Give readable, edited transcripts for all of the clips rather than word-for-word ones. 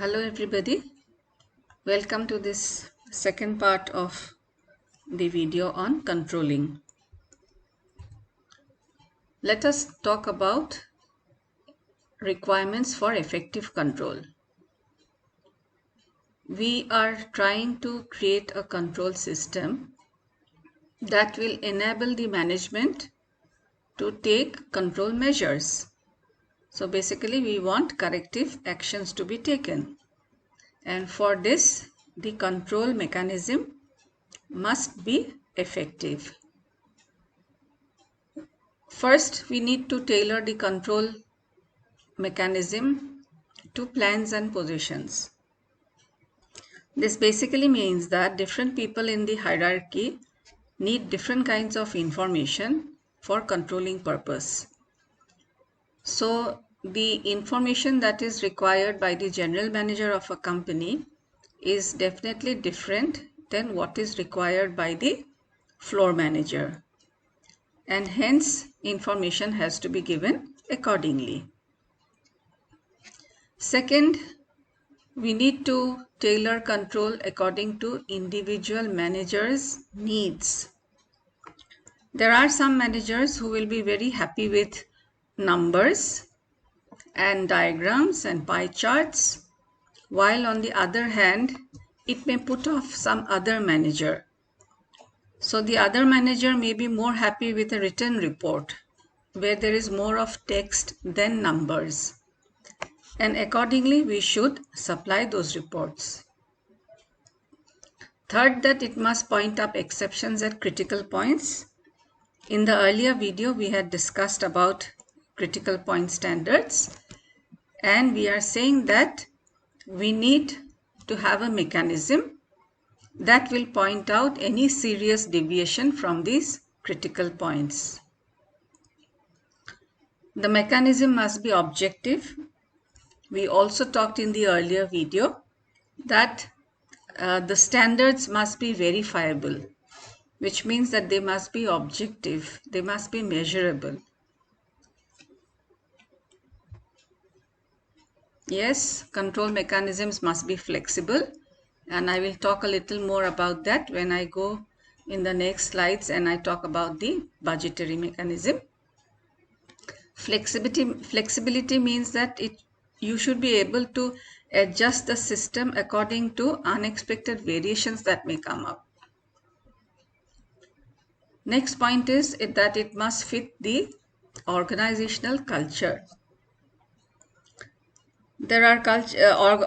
Hello everybody, welcome to this second part of the video on controlling. Let us talk about requirements for effective control. We are trying to create a control system that will enable the management to take control measures. So basically we want corrective actions to be taken, and for this the control mechanism must be effective. First, we need to tailor the control mechanism to plans and positions. This basically means that different people in the hierarchy need different kinds of information for controlling purpose. So, the information that is required by the general manager of a company is definitely different than what is required by the floor manager, and hence information has to be given accordingly. Second, we need to tailor control according to individual managers' needs. There are some managers who will be very happy with numbers and diagrams and pie charts, while on the other hand, it may put off some other manager. So the other manager may be more happy with a written report where there is more of text than numbers, and accordingly we should supply those reports. Third, that it must point up exceptions at critical points. In the earlier video, we had discussed about critical point standards, and we are saying that we need to have a mechanism that will point out any serious deviation from these critical points. The mechanism must be objective. We also talked in the earlier video that the standards must be verifiable, which means that they must be objective, they must be measurable. Yes, control mechanisms must be flexible, and I will talk a little more about that when I go in the next slides and I talk about the budgetary mechanism. Flexibility means that you should be able to adjust the system according to unexpected variations that may come up. Next point is that it must fit the organizational culture. There are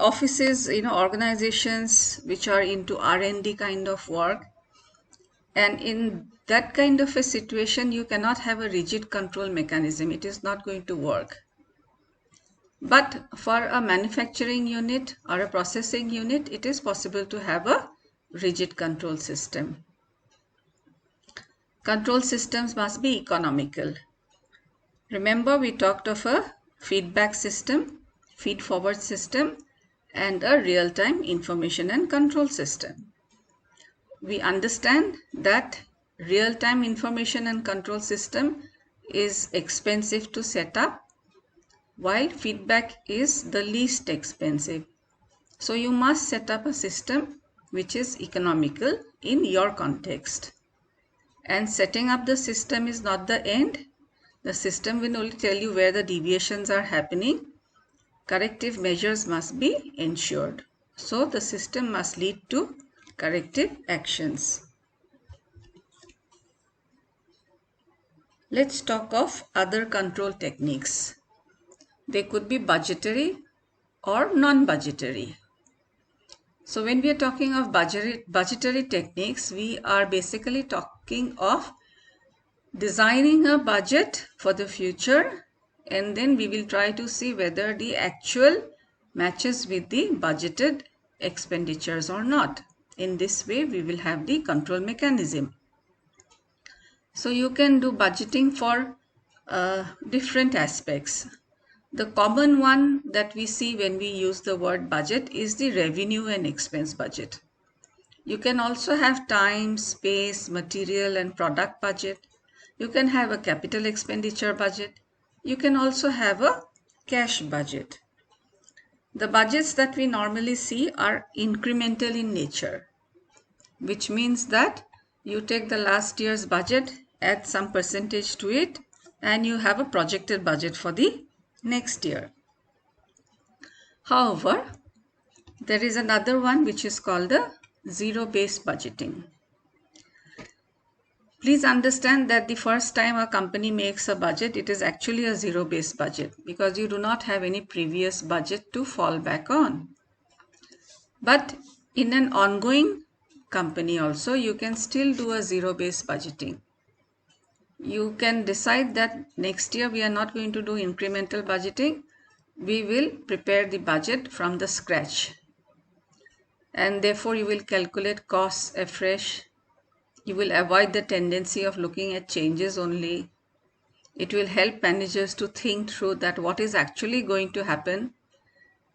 offices, organizations which are into R&D kind of work, and in that kind of a situation you cannot have a rigid control mechanism. It is not going to work. But for a manufacturing unit or a processing unit, it is possible to have a rigid control system. Control systems must be economical. Remember, we talked of a feedback system, feed-forward system, and a real-time information and control system. We understand that real-time information and control system is expensive to set up, while feedback is the least expensive. So you must set up a system which is economical in your context. And setting up the system is not the end. The system will only tell you where the deviations are happening. Corrective measures must be ensured. So the system must lead to corrective actions. Let's talk of other control techniques. They could be budgetary or non-budgetary. So when we are talking of budgetary techniques, we are basically talking of designing a budget for the future, and then we will try to see whether the actual matches with the budgeted expenditures or not. In this way, we will have the control mechanism. So you can do budgeting for different aspects. The common one that we see when we use the word budget is the revenue and expense budget. You can also have time, space, material and product budget. You can have a capital expenditure budget. You can also have a cash budget. The budgets that we normally see are incremental in nature, which means that you take the last year's budget, add some percentage to it, and you have a projected budget for the next year. However, there is another one which is called the zero-based budgeting. Please understand that the first time a company makes a budget, it is actually a zero-based budget because you do not have any previous budget to fall back on. But in an ongoing company also, you can still do a zero-based budgeting. You can decide that next year we are not going to do incremental budgeting. We will prepare the budget from the scratch. And therefore, you will calculate costs afresh. You will avoid the tendency of looking at changes only. It will help managers to think through that what is actually going to happen.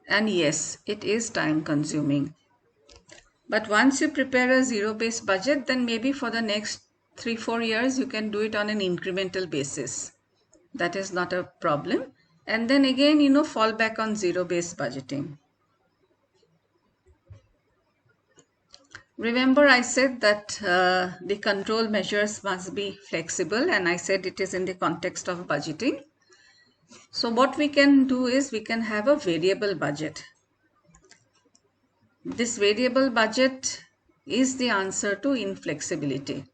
And yes, it is time consuming. But once you prepare a zero-based budget, then maybe for the next 3-4 years, you can do it on an incremental basis. That is not a problem. And then again, fall back on zero-based budgeting. Remember, I said that the control measures must be flexible, and I said it is in the context of budgeting. So what we can do is we can have a variable budget. This variable budget is the answer to inflexibility.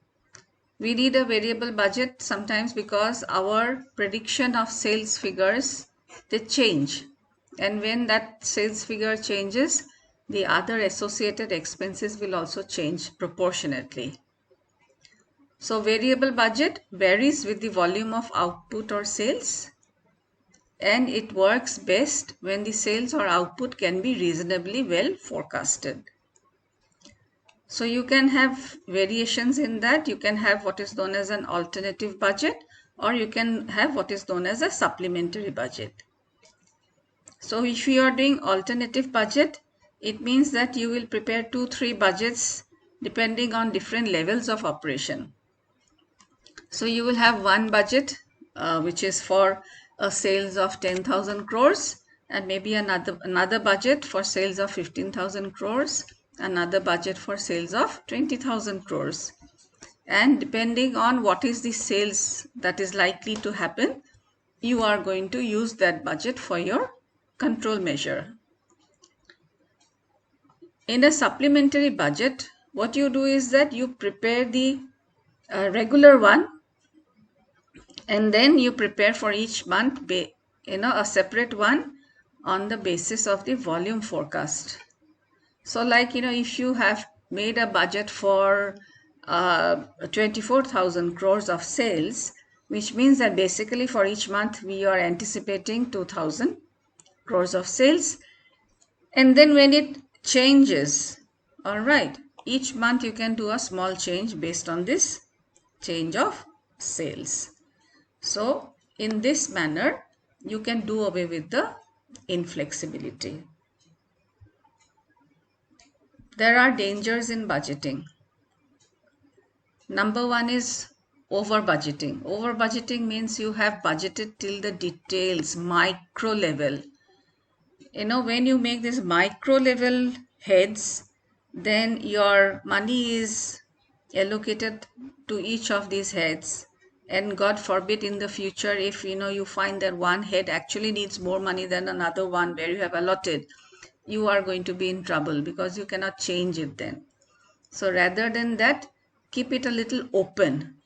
We need a variable budget sometimes because our prediction of sales figures, they change. And when that sales figure changes, the other associated expenses will also change proportionately. So variable budget varies with the volume of output or sales, and it works best when the sales or output can be reasonably well forecasted. So you can have variations in that. You can have what is known as an alternative budget, or you can have what is known as a supplementary budget. So if you are doing alternative budget, it means that you will prepare 2-3 budgets depending on different levels of operation. So you will have one budget which is for a sales of 10,000 crores, and maybe another budget for sales of 15,000 crores, another budget for sales of 20,000 crores. And depending on what is the sales that is likely to happen, you are going to use that budget for your control measure. In a supplementary budget, what you do is that you prepare the regular one, and then you prepare for each month a separate one on the basis of the volume forecast. So like if you have made a budget for 24,000 crores of sales, which means that basically for each month we are anticipating 2,000 crores of sales, and then when it changes, all right, each month you can do a small change based on this change of sales. So in this manner, you can do away with the inflexibility. There are dangers in budgeting. Number one is over budgeting. Over budgeting means you have budgeted till the details, micro level. When you make this micro level heads, then your money is allocated to each of these heads. And God forbid in the future, if you find that one head actually needs more money than another one where you have allotted, you are going to be in trouble because you cannot change it then. So rather than that, keep it a little open.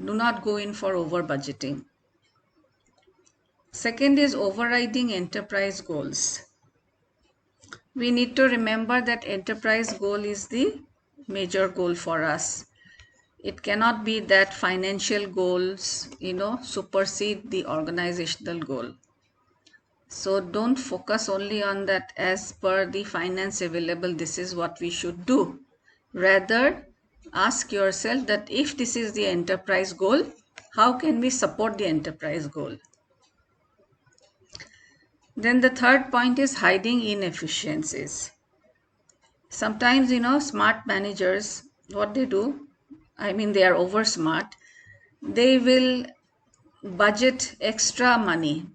Do not go in for over budgeting. Second is overriding enterprise goals. We need to remember that enterprise goal is the major goal for us. It cannot be that financial goals, supersede the organizational goal. So don't focus only on that as per the finance available, this is what we should do. Rather, ask yourself that if this is the enterprise goal, how can we support the enterprise goal? Then the third point is hiding inefficiencies. Sometimes, smart managers, what they do, they are over smart. They will budget extra money.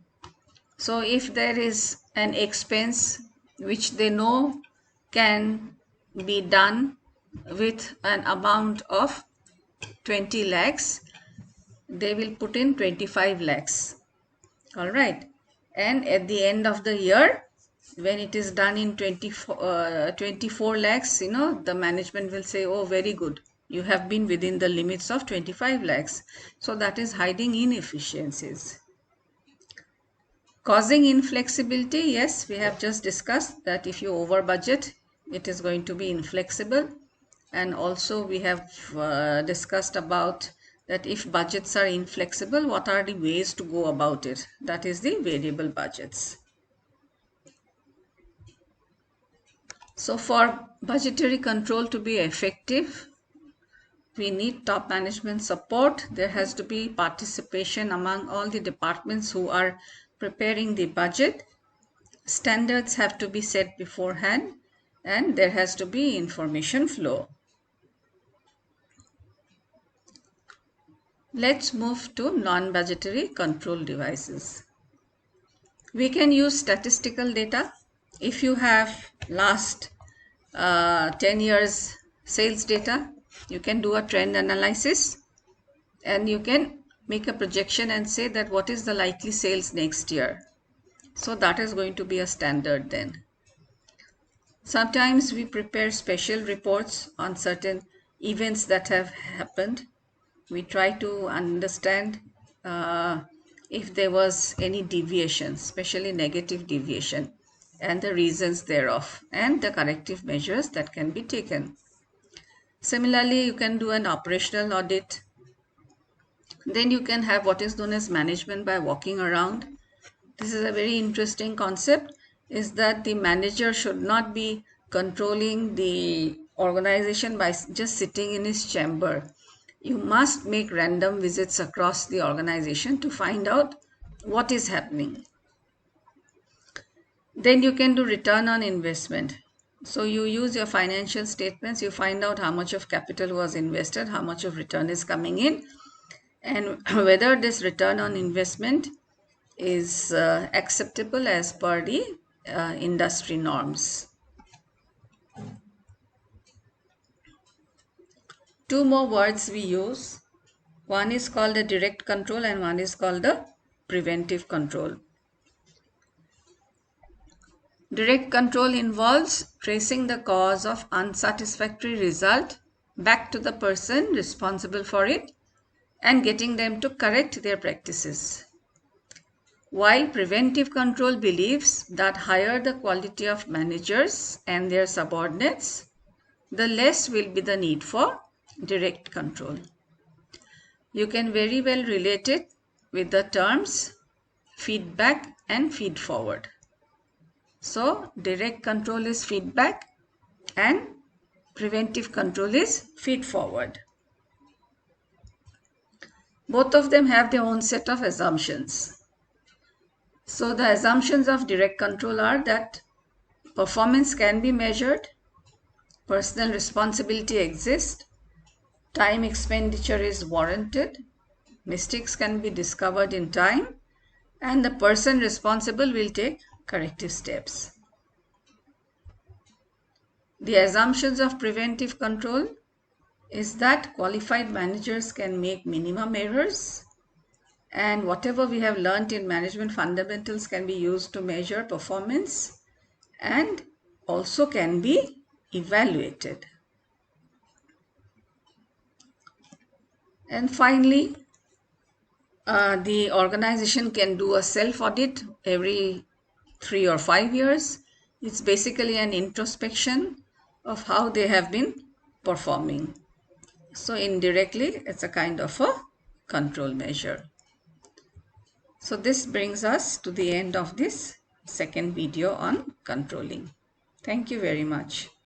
So if there is an expense which they know can be done with an amount of 20 lakhs, they will put in 25 lakhs. All right. And at the end of the year, when it is done in 24 lakhs, the management will say, oh, very good. You have been within the limits of 25 lakhs. So that is hiding inefficiencies. Causing inflexibility, yes, we have just discussed that if you over budget, it is going to be inflexible. And also we have discussed about that if budgets are inflexible, what are the ways to go about it? That is the variable budgets. So for budgetary control to be effective, we need top management support. There has to be participation among all the departments who are preparing the budget. Standards have to be set beforehand, and there has to be information flow. Let's move to non-budgetary control devices. We can use statistical data. If you have last 10 years sales data, you can do a trend analysis and you can make a projection and say that what is the likely sales next year. So that is going to be a standard then. Sometimes we prepare special reports on certain events that have happened. We try to understand if there was any deviation, especially negative deviation, and the reasons thereof, and the corrective measures that can be taken. Similarly, you can do an operational audit. Then you can have what is known as management by walking around. This is a very interesting concept, is that the manager should not be controlling the organization by just sitting in his chamber. You must make random visits across the organization to find out what is happening. Then you can do return on investment. So you use your financial statements, you find out how much of capital was invested, how much of return is coming in, and whether this return on investment is acceptable as per the industry norms. Two more words we use. One is called a direct control and one is called the preventive control. Direct control involves tracing the cause of unsatisfactory result back to the person responsible for it and getting them to correct their practices. While preventive control believes that higher the quality of managers and their subordinates, the less will be the need for direct control. You can very well relate it with the terms feedback and feed forward. So direct control is feedback and preventive control is feed forward. Both of them have their own set of assumptions. So the assumptions of direct control are that performance can be measured, personal responsibility exists, time expenditure is warranted, mistakes can be discovered in time, and the person responsible will take corrective steps. The assumptions of preventive control is that qualified managers can make minimum errors, and whatever we have learned in management fundamentals can be used to measure performance and also can be evaluated. And finally, the organization can do a self-audit every 3 or 5 years. It's basically an introspection of how they have been performing. So indirectly, it's a kind of a control measure. So this brings us to the end of this second video on controlling. Thank you very much.